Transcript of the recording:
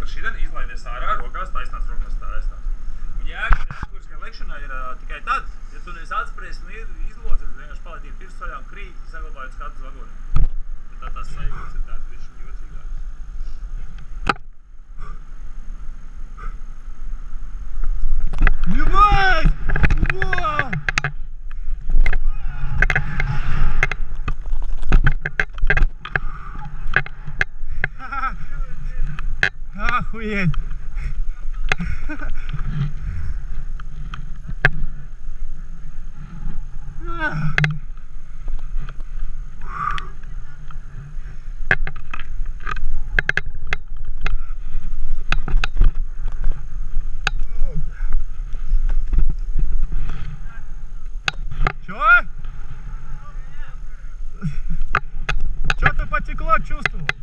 šitien izlaidies ārā, rokās taisnās, Un jēga, kuras kā lekšanā ir tikai tad, ja tu nevis atspries un izlodzi, un vienkārši palaitīji pirkstu vaļā un krīt, saglabājot skatu uz vagoniem. Tad tās sajūtas ir tāds bišķiņ jocīgāks. Ебать! Вау! Охуеть! Чё? Что-то потекло, чувствовал.